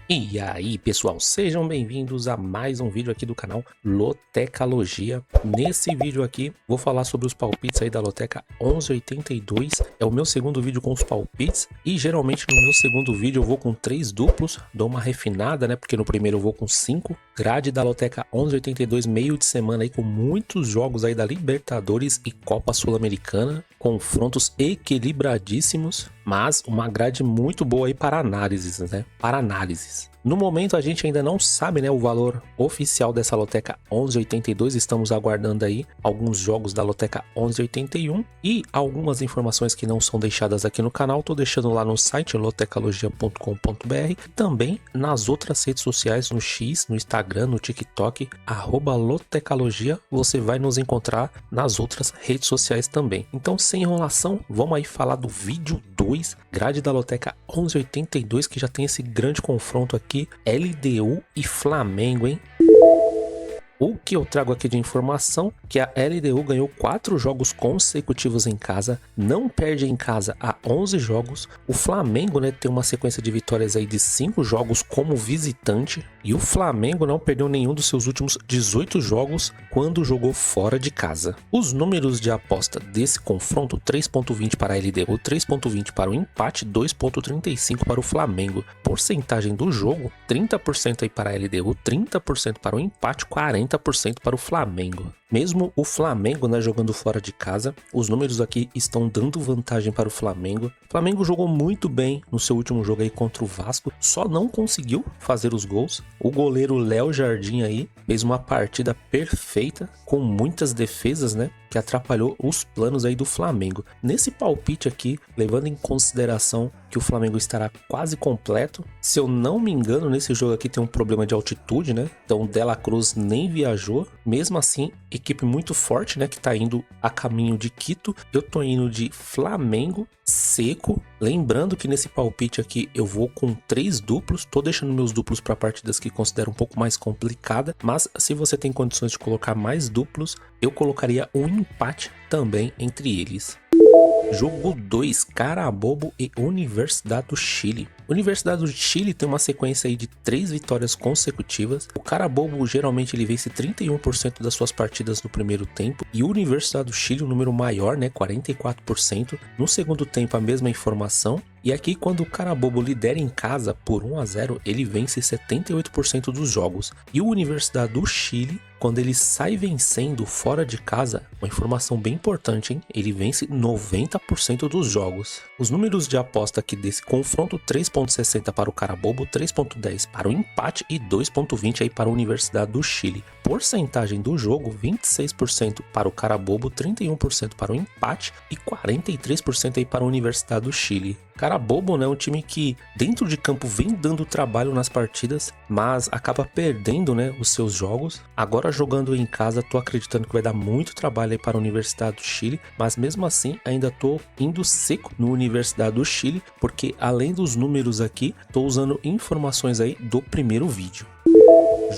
E aí, pessoal, sejam bem-vindos a mais um vídeo aqui do canal Lotecalogia. Nesse vídeo aqui, vou falar sobre os palpites aí da Loteca 1182. É o meu segundo vídeo com os palpites e geralmente no meu segundo vídeo eu vou com 3 duplos, dou uma refinada, né? Porque no primeiro eu vou com 5. Grade da Loteca 1182, meio de semana aí com muitos jogos aí da Libertadores e Copa Sul-Americana. Confrontos equilibradíssimos, mas uma grade muito boa aí para análises, né? Para análises. No momento a gente ainda não sabe, né, o valor oficial dessa Loteca 1182, estamos aguardando aí alguns jogos da Loteca 1181 e algumas informações que não são deixadas aqui no canal, tô deixando lá no site lotecalogia.com.br, também nas outras redes sociais, no X, no Instagram, no TikTok, @lotecalogia, você vai nos encontrar nas outras redes sociais também. Então, sem enrolação, vamos aí falar do vídeo 2, grade da Loteca 1182, que já tem esse grande confronto aqui, LDU e Flamengo, hein? O que eu trago aqui de informação que a LDU ganhou 4 jogos consecutivos em casa, não perde em casa há 11 jogos. O Flamengo, né, tem uma sequência de vitórias aí de 5 jogos como visitante e o Flamengo não perdeu nenhum dos seus últimos 18 jogos quando jogou fora de casa. Os números de aposta desse confronto: 3.20 para a LDU, 3.20 para o empate, 2.35 para o Flamengo. Porcentagem do jogo: 30% aí para a LDU, 30% para o empate, 40% para o Flamengo. Mesmo o Flamengo, né, jogando fora de casa, os números aqui estão dando vantagem para o Flamengo. O Flamengo jogou muito bem no seu último jogo aí contra o Vasco, só não conseguiu fazer os gols. O goleiro Léo Jardim aí fez uma partida perfeita, com muitas defesas, né, que atrapalhou os planos aí do Flamengo. Nesse palpite aqui, levando em consideração que o Flamengo estará quase completo, se eu não me engano, nesse jogo aqui tem um problema de altitude, né? Então Dela Cruz nem viajou. Mesmo assim, equipe muito forte, né, que tá indo a caminho de Quito. Eu tô indo de Flamengo seco. Lembrando que nesse palpite aqui eu vou com 3 duplos. Tô deixando meus duplos para partidas que considero um pouco mais complicada, mas se você tem condições de colocar mais duplos, eu colocaria um empate também entre eles. Jogo 2, Carabobo e Universidade do Chile. Universidade do Chile tem uma sequência aí de 3 vitórias consecutivas. O Carabobo geralmente ele vence 31% das suas partidas no primeiro tempo e o Universidade do Chile, um número maior, né, 44%. No segundo tempo a mesma informação. E aqui, quando o Carabobo lidera em casa por 1-0, ele vence 78% dos jogos. E o Universidade do Chile, quando ele sai vencendo fora de casa, uma informação bem importante, hein? Ele vence 90% dos jogos. Os números de aposta aqui desse confronto: 3.60 para o Carabobo, 3.10 para o empate e 2.20 aí para a Universidade do Chile. Porcentagem do jogo: 26% para o Carabobo, 31% para o empate e 43% aí para a Universidade do Chile. Carabobo, né, um time que dentro de campo vem dando trabalho nas partidas, mas acaba perdendo, né, os seus jogos. Agora jogando em casa, tô acreditando que vai dar muito trabalho aí para a Universidade do Chile, mas mesmo assim ainda tô indo seco no Universidade do Chile, porque além dos números aqui, tô usando informações aí do primeiro vídeo.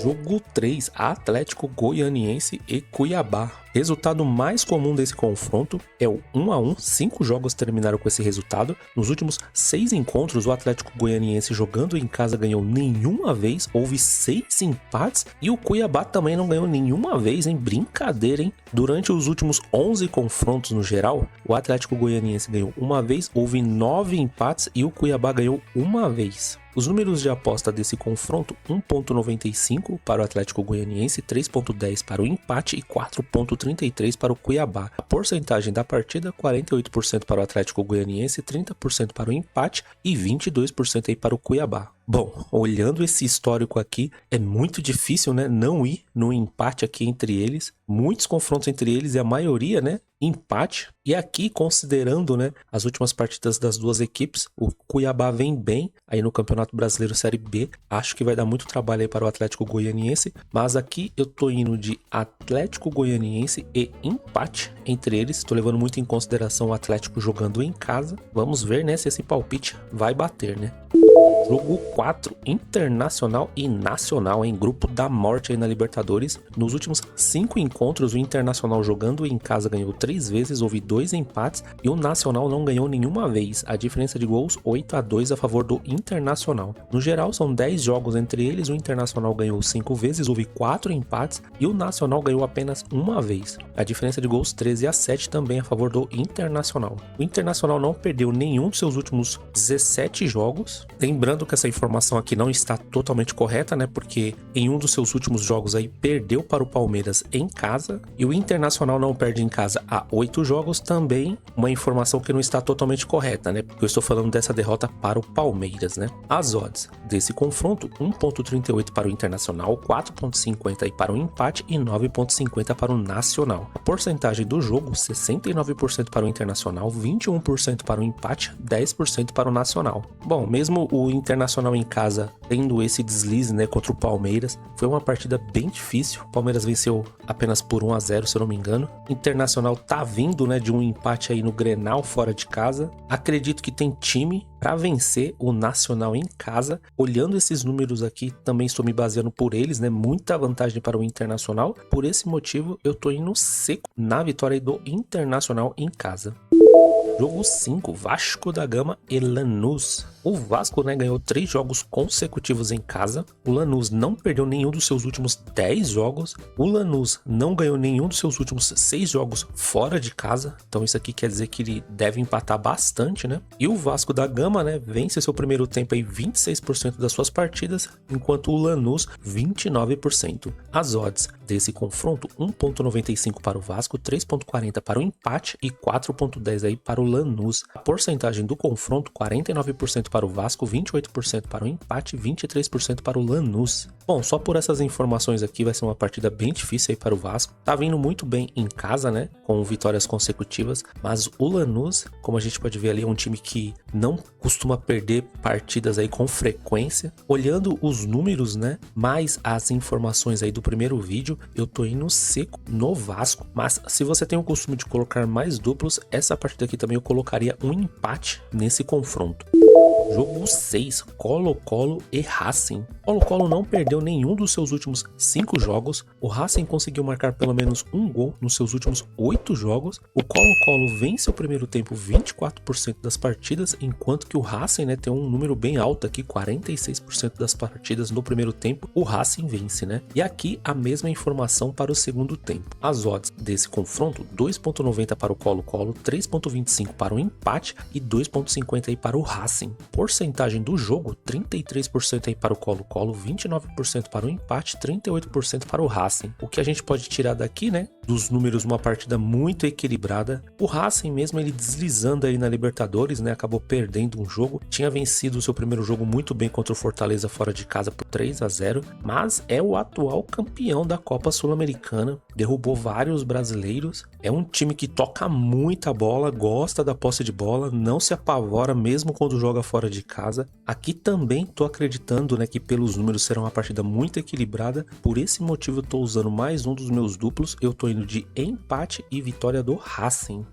Jogo 3, Atlético Goianiense e Cuiabá. Resultado mais comum desse confronto é o 1-1, 5 jogos terminaram com esse resultado. Nos últimos 6 encontros, o Atlético Goianiense jogando em casa ganhou nenhuma vez, houve 6 empates e o Cuiabá também não ganhou nenhuma vez, hein? Brincadeira, hein? Durante os últimos 11 confrontos no geral, o Atlético Goianiense ganhou uma vez, houve 9 empates e o Cuiabá ganhou uma vez. Os números de aposta desse confronto: 1.95 para o Atlético Goianiense, 3.10 para o empate e 4.33 para o Cuiabá. A porcentagem da partida: 48% para o Atlético Goianiense, 30% para o empate e 22% aí para o Cuiabá. Bom, olhando esse histórico aqui, é muito difícil, né, não ir no empate aqui entre eles. Muitos confrontos entre eles e a maioria, né, empate. E aqui, considerando, né, as últimas partidas das duas equipes, o Cuiabá vem bem aí no Campeonato Brasileiro Série B. Acho que vai dar muito trabalho aí para o Atlético Goianiense, mas aqui eu tô indo de Atlético Goianiense e empate entre eles. Tô levando muito em consideração o Atlético jogando em casa. Vamos ver, né, se esse palpite vai bater, né? Jogo 4, Internacional e Nacional em grupo da morte aí na Libertadores. Nos últimos 5 encontros, o Internacional jogando em casa ganhou 3 vezes, houve 2 empates e o Nacional não ganhou nenhuma vez. A diferença de gols 8-2 a favor do Internacional. No geral, são 10 jogos entre eles, o Internacional ganhou 5 vezes, houve 4 empates e o Nacional ganhou apenas uma vez. A diferença de gols 13-7 também a favor do Internacional. O Internacional não perdeu nenhum dos seus últimos 17 jogos. Lembrando que essa informação aqui não está totalmente correta, né? Porque em um dos seus últimos jogos aí perdeu para o Palmeiras em casa e o Internacional não perde em casa há 8 jogos, também uma informação que não está totalmente correta, né? Porque eu estou falando dessa derrota para o Palmeiras, né? As odds desse confronto, 1.38 para o Internacional, 4.50 aí para o empate e 9.50 para o Nacional. A porcentagem do jogo, 69% para o Internacional, 21% para o empate, 10% para o Nacional. Bom, mesmo o Internacional em casa tendo esse deslize, né, contra o Palmeiras, foi uma partida bem difícil. O Palmeiras venceu apenas por 1-0, se eu não me engano. Internacional tá vindo, né, de um empate aí no Grenal fora de casa. Acredito que tem time para vencer o Nacional em casa. Olhando esses números aqui, também estou me baseando por eles, né? Muita vantagem para o Internacional. Por esse motivo, eu tô indo seco na vitória do Internacional em casa. Jogo 5, Vasco da Gama e Lanús. O Vasco, né, ganhou 3 jogos consecutivos em casa. O Lanús não perdeu nenhum dos seus últimos 10 jogos. O Lanús não ganhou nenhum dos seus últimos 6 jogos fora de casa. Então isso aqui quer dizer que ele deve empatar bastante, né? E o Vasco da Gama, né, vence seu primeiro tempo aí 26% das suas partidas, enquanto o Lanús 29%. As odds desse confronto, 1.95 para o Vasco, 3.40 para o empate e 4.10 aí para o Lanús. A porcentagem do confronto, 49% para o Vasco, 28% para o empate e 23% para o Lanús. Bom, só por essas informações aqui vai ser uma partida bem difícil aí para o Vasco. Tá vindo muito bem em casa, né, com vitórias consecutivas, mas o Lanús, como a gente pode ver ali, é um time que não costuma perder partidas aí com frequência. Olhando os números, né, mais as informações aí do primeiro vídeo, eu tô indo seco no Vasco, mas se você tem o costume de colocar mais duplos, essa partida aqui também eu colocaria um empate nesse confronto. Jogo 6, Colo-Colo e Racing. Colo-Colo não perdeu nenhum dos seus últimos 5 jogos. O Racing conseguiu marcar pelo menos um gol nos seus últimos 8 jogos. O Colo-Colo vence o primeiro tempo 24% das partidas, enquanto que o Racing, né, tem um número bem alto aqui, 46% das partidas no primeiro tempo. O Racing vence, né? E aqui a mesma informação para o segundo tempo. As odds desse confronto, 2.90 para o Colo-Colo, 3.25 para o empate e 2.50 aí para o Racing. Porcentagem do jogo, 33% aí para o Colo-Colo, 29% para o empate, 38% para o Racing. O que a gente pode tirar daqui, né, dos números, uma partida muito equilibrada. O Racing mesmo, ele deslizando aí na Libertadores, né, acabou perdendo um jogo. Tinha vencido o seu primeiro jogo muito bem contra o Fortaleza fora de casa por 3-0, mas é o atual campeão da Copa Sul-Americana. Derrubou vários brasileiros. É um time que toca muita bola, gosta da posse de bola, não se apavora mesmo quando joga fora de casa. Aqui também tô acreditando, né, que pelos números será uma partida muito equilibrada. Por esse motivo eu tô usando mais um dos meus duplos. Eu tô indo de empate e vitória do Racing.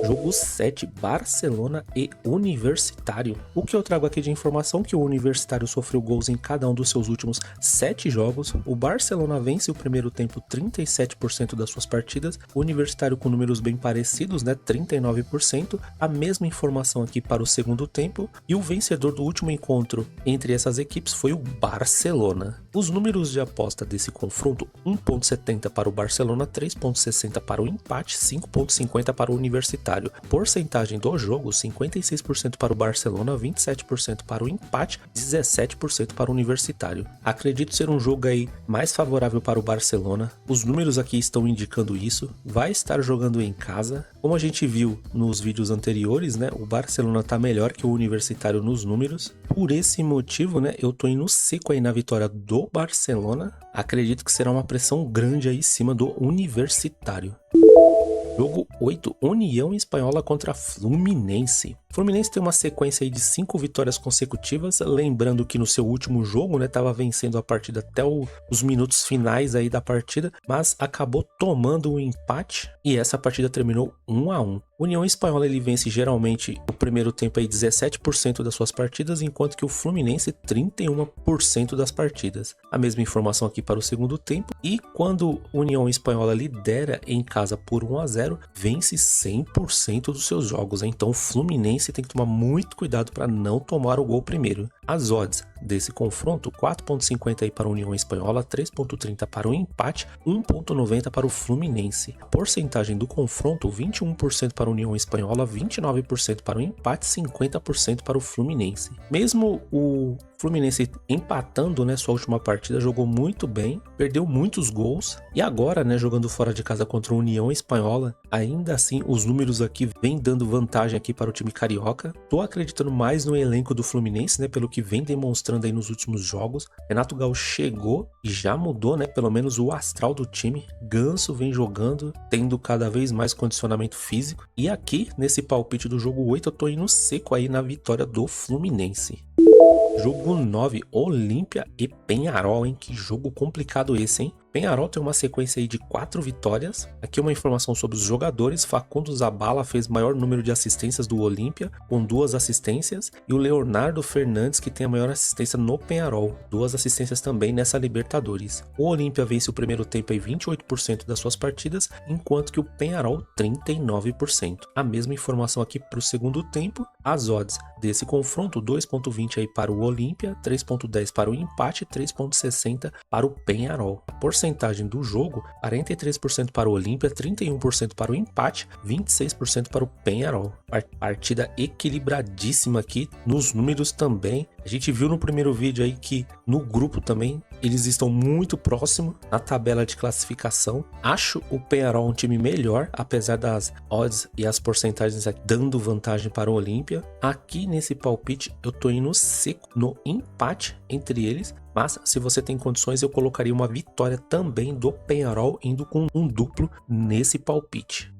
Jogo 7, Barcelona e Universitário. O que eu trago aqui de informação que o Universitário sofreu gols em cada um dos seus últimos 7 jogos. O Barcelona vence o primeiro tempo 37% das suas partidas. O Universitário com números bem parecidos, né, 39%. A mesma informação aqui para o segundo tempo. E o vencedor do último encontro entre essas equipes foi o Barcelona. Os números de aposta desse confronto, 1.70 para o Barcelona, 3.60 para o empate, 5.50 para o Universitário. Porcentagem do jogo, 56% para o Barcelona, 27% para o empate, 17% para o Universitário. Acredito ser um jogo aí mais favorável para o Barcelona. Os números aqui estão indicando isso. Vai estar jogando em casa. Como a gente viu nos vídeos anteriores, né, o Barcelona tá melhor que o Universitário nos números. Por esse motivo, né, eu tô indo seco aí na vitória do Barcelona. Acredito que será uma pressão grande aí em cima do Universitário. Jogo 8, União Espanhola contra Fluminense. Fluminense tem uma sequência aí de 5 vitórias consecutivas, lembrando que no seu último jogo, né, tava vencendo a partida até os minutos finais aí da partida, mas acabou tomando um empate e essa partida terminou 1-1. União Espanhola ele vence geralmente no primeiro tempo aí 17% das suas partidas, enquanto que o Fluminense 31% das partidas. A mesma informação aqui para o segundo tempo. E quando União Espanhola lidera em casa por 1-0, vence 100% dos seus jogos. Então o Fluminense tem que tomar muito cuidado para não tomar o gol primeiro. As odds desse confronto, 4.50 aí para a União Espanhola, 3.30 para o empate, 1.90 para o Fluminense. A porcentagem do confronto, 21% para a União Espanhola, 29% para o empate, 50% para o Fluminense. Mesmo o Fluminense empatando, né, sua última partida, jogou muito bem, perdeu muitos gols e agora, né, jogando fora de casa contra a União Espanhola, ainda assim os números aqui vêm dando vantagem aqui para o time carioca. Tô acreditando mais no elenco do Fluminense, né, pelo que vem demonstrando aí nos últimos jogos. Renato Gaúcho chegou e já mudou, né, pelo menos o astral do time. Ganso vem jogando, tendo cada vez mais condicionamento físico. E aqui, nesse palpite do jogo 8, eu tô indo seco aí na vitória do Fluminense. Jogo 9, Olímpia e Peñarol, hein? Que jogo complicado esse, hein? Peñarol tem uma sequência aí de 4 vitórias. Aqui uma informação sobre os jogadores. Facundo Zabala fez maior número de assistências do Olímpia, com 2 assistências. E o Leonardo Fernandes, que tem a maior assistência no Peñarol, 2 assistências também nessa Libertadores. O Olímpia vence o primeiro tempo aí 28% das suas partidas, enquanto que o Peñarol 39%. A mesma informação aqui para o segundo tempo. As odds desse confronto, 2.20 aí para o Olímpia, 3.10 para o empate, 3.60 para o Peñarol. A porcentagem do jogo, 43% para o Olímpia, 31% para o empate, 26% para o Peñarol. Partida equilibradíssima aqui nos números também. A gente viu no primeiro vídeo aí que no grupo também eles estão muito próximos na tabela de classificação. Acho o Peñarol um time melhor, apesar das odds e as porcentagens aqui dando vantagem para o Olímpia. Aqui nesse palpite eu tô indo seco no empate entre eles, mas se você tem condições eu colocaria uma vitória também do Peñarol indo com um duplo nesse palpite.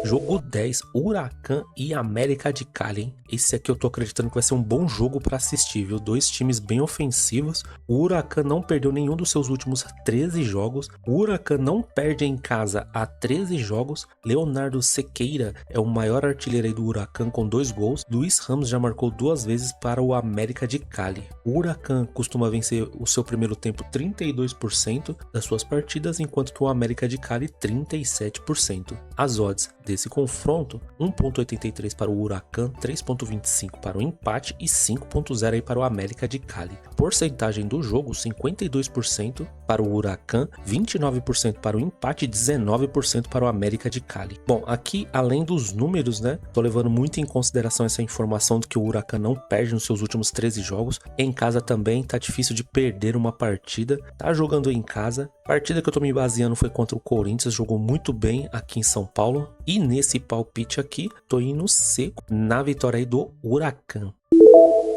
Jogo 10, Huracan e América de Cali, hein? Esse aqui eu tô acreditando que vai ser um bom jogo para assistir, viu? 2 times bem ofensivos. O Huracan não perdeu nenhum dos seus últimos 13 jogos. O Huracan não perde em casa há 13 jogos. Leonardo Sequeira é o maior artilheiro aí do Huracan com 2 gols. Luiz Ramos já marcou 2 vezes para o América de Cali. O Huracan costuma vencer o seu primeiro tempo 32% das suas partidas, enquanto que o América de Cali 37%. As odds desse confronto, 1.83 para o Huracan, 3.25 para o empate e 5.0 aí para o América de Cali. Porcentagem do jogo, 52% para o Huracan, 29% para o empate e 19% para o América de Cali. Bom, aqui além dos números, né, tô levando muito em consideração essa informação de que o Huracan não perde nos seus últimos 13 jogos. Em casa também tá difícil de perder uma partida, tá jogando em casa. A partida que eu tô me baseando foi contra o Corinthians, jogou muito bem aqui em São Paulo. E nesse palpite aqui, tô indo seco na vitória aí do Huracan.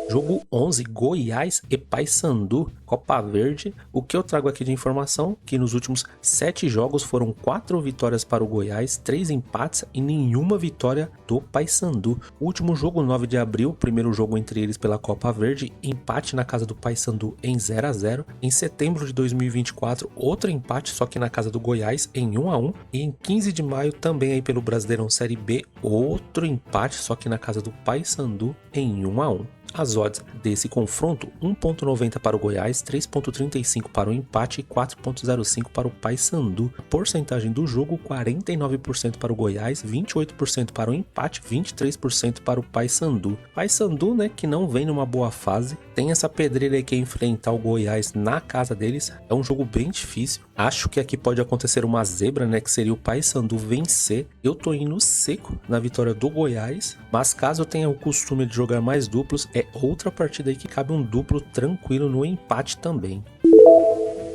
Jogo 11, Goiás e Paysandu, Copa Verde. O que eu trago aqui de informação? Que nos últimos 7 jogos foram 4 vitórias para o Goiás, 3 empates e nenhuma vitória do Paysandu. O último jogo, 9 de abril, primeiro jogo entre eles pela Copa Verde, empate na casa do Paysandu em 0-0. Em setembro de 2024, outro empate, só que na casa do Goiás em 1-1. E em 15 de maio, também aí pelo Brasileirão Série B, outro empate, só que na casa do Paysandu em 1-1. As odds desse confronto, 1.90 para o Goiás, 3.35 para o empate e 4.05 para o Paysandu. A porcentagem do jogo, 49% para o Goiás, 28% para o empate, 23% para o Paysandu. Paysandu, né, que não vem numa boa fase, tem essa pedreira aí que é enfrentar o Goiás na casa deles. É um jogo bem difícil. Acho que aqui pode acontecer uma zebra, né, que seria o Paysandu vencer. Eu tô indo seco na vitória do Goiás, mas caso eu tenha o costume de jogar mais duplos, é outra partida aí que cabe um duplo tranquilo no empate também.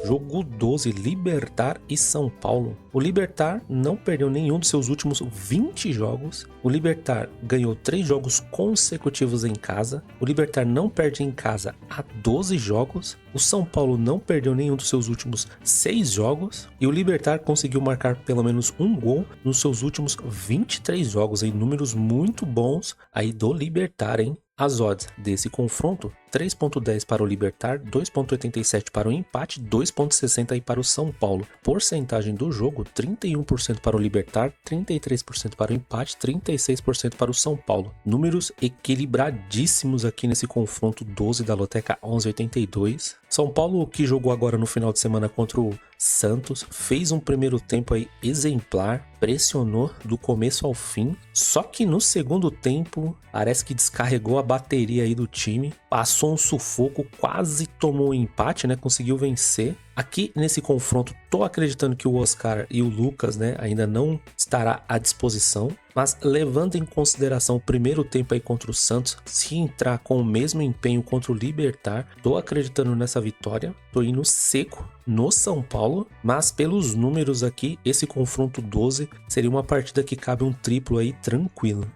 Jogo 12, Libertad e São Paulo. O Libertad não perdeu nenhum dos seus últimos 20 jogos. O Libertad ganhou 3 jogos consecutivos em casa. O Libertad não perde em casa há 12 jogos. O São Paulo não perdeu nenhum dos seus últimos 6 jogos. E o Libertad conseguiu marcar pelo menos um gol nos seus últimos 23 jogos. Em números muito bons aí do Libertad, hein? As odds desse confronto, 3.10 para o Libertad, 2.87 para o empate, 2.60 aí para o São Paulo. Porcentagem do jogo, 31% para o Libertad, 33% para o empate, 36% para o São Paulo. Números equilibradíssimos aqui nesse confronto 12 da Loteca 1182. São Paulo, que jogou agora no final de semana contra o Santos, fez um primeiro tempo aí exemplar, pressionou do começo ao fim, só que no segundo tempo parece que descarregou a bateria aí do time, passou um sufoco, quase tomou um empate, né? Conseguiu vencer. Aqui nesse confronto, tô acreditando que o Oscar e o Lucas, né, ainda não estará à disposição, mas levando em consideração o primeiro tempo aí contra o Santos, se entrar com o mesmo empenho contra o Libertad, tô acreditando nessa vitória, tô indo seco no São Paulo, mas pelos números aqui, esse confronto 12 seria uma partida que cabe um triplo aí tranquilo.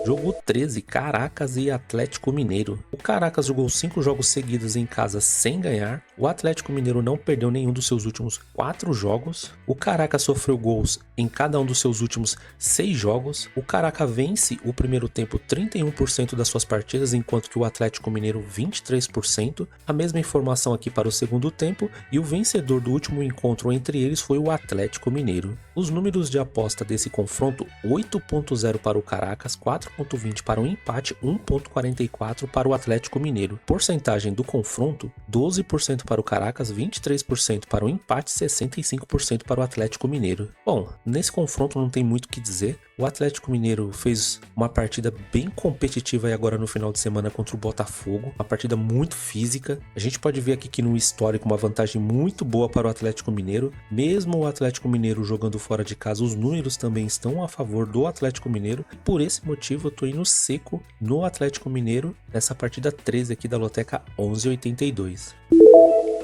Jogo 13, Caracas e Atlético Mineiro. O Caracas jogou 5 jogos seguidos em casa sem ganhar. O Atlético Mineiro não perdeu nenhum dos seus últimos 4 jogos. O Caracas sofreu gols em cada um dos seus últimos 6 jogos. O Caracas vence o primeiro tempo 31% das suas partidas, enquanto que o Atlético Mineiro 23%. A mesma informação aqui para o segundo tempo, e o vencedor do último encontro entre eles foi o Atlético Mineiro. Os números de aposta desse confronto, 8.0 para o Caracas, 4.20 para o empate, 1.44 para o Atlético Mineiro. Porcentagem do confronto, 12% para o Caracas, 23% para o empate, 65% para o Atlético Mineiro. Bom, nesse confronto não tem muito o que dizer. O Atlético Mineiro fez uma partida bem competitiva aí agora no final de semana contra o Botafogo, uma partida muito física. A gente pode ver aqui que no histórico uma vantagem muito boa para o Atlético Mineiro. Mesmo o Atlético Mineiro jogando fora de casa, os números também estão a favor do Atlético Mineiro. E por esse motivo eu tô indo seco no Atlético Mineiro nessa partida 13 aqui da Loteca 1182.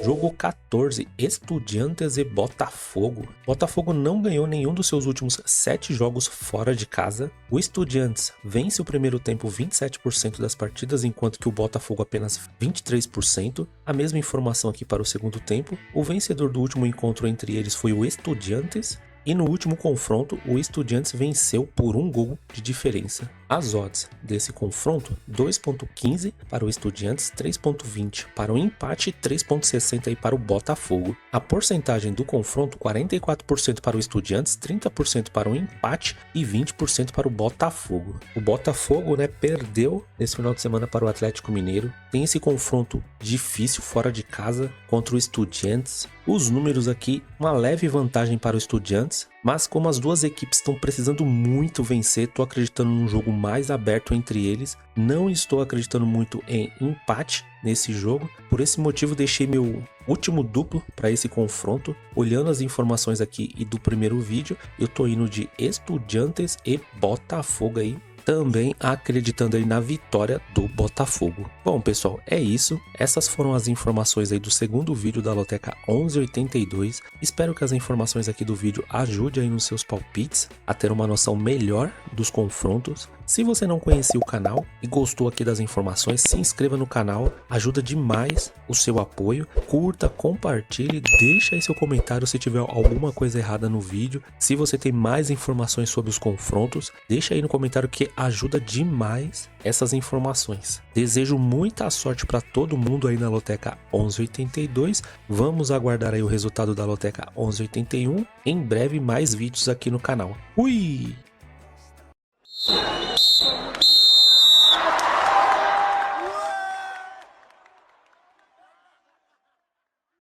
Jogo 14, Estudiantes e Botafogo. Botafogo não ganhou nenhum dos seus últimos 7 jogos fora de casa. O Estudiantes vence o primeiro tempo 27% das partidas, enquanto que o Botafogo apenas 23%. A mesma informação aqui para o segundo tempo. O vencedor do último encontro entre eles foi o Estudiantes. E no último confronto, o Estudiantes venceu por um gol de diferença. As odds desse confronto, 2.15 para o Estudiantes, 3.20 para o empate e 3.60 para o Botafogo. A porcentagem do confronto, 44% para o Estudiantes, 30% para o empate e 20% para o Botafogo. O Botafogo, né, perdeu nesse final de semana para o Atlético Mineiro. Tem esse confronto difícil fora de casa contra o Estudiantes. Os números aqui, uma leve vantagem para o Estudiantes, mas como as duas equipes estão precisando muito vencer, estou acreditando num jogo mais aberto entre eles. Não estou acreditando muito em empate nesse jogo. Por esse motivo deixei meu último duplo para esse confronto. Olhando as informações aqui e do primeiro vídeo, eu estou indo de Estudiantes e Botafogo aí, também acreditando aí na vitória do Botafogo. Bom, pessoal, é isso. Essas foram as informações aí do segundo vídeo da Loteca 1182. Espero que as informações aqui do vídeo ajudem aí nos seus palpites a ter uma noção melhor dos confrontos. Se você não conhecia o canal e gostou aqui das informações, se inscreva no canal, ajuda demais o seu apoio. Curta, compartilhe, deixa aí seu comentário se tiver alguma coisa errada no vídeo. Se você tem mais informações sobre os confrontos, deixa aí no comentário que ajuda demais essas informações. Desejo muita sorte para todo mundo aí na Loteca 1182. Vamos aguardar aí o resultado da Loteca 1181. Em breve mais vídeos aqui no canal. Fui!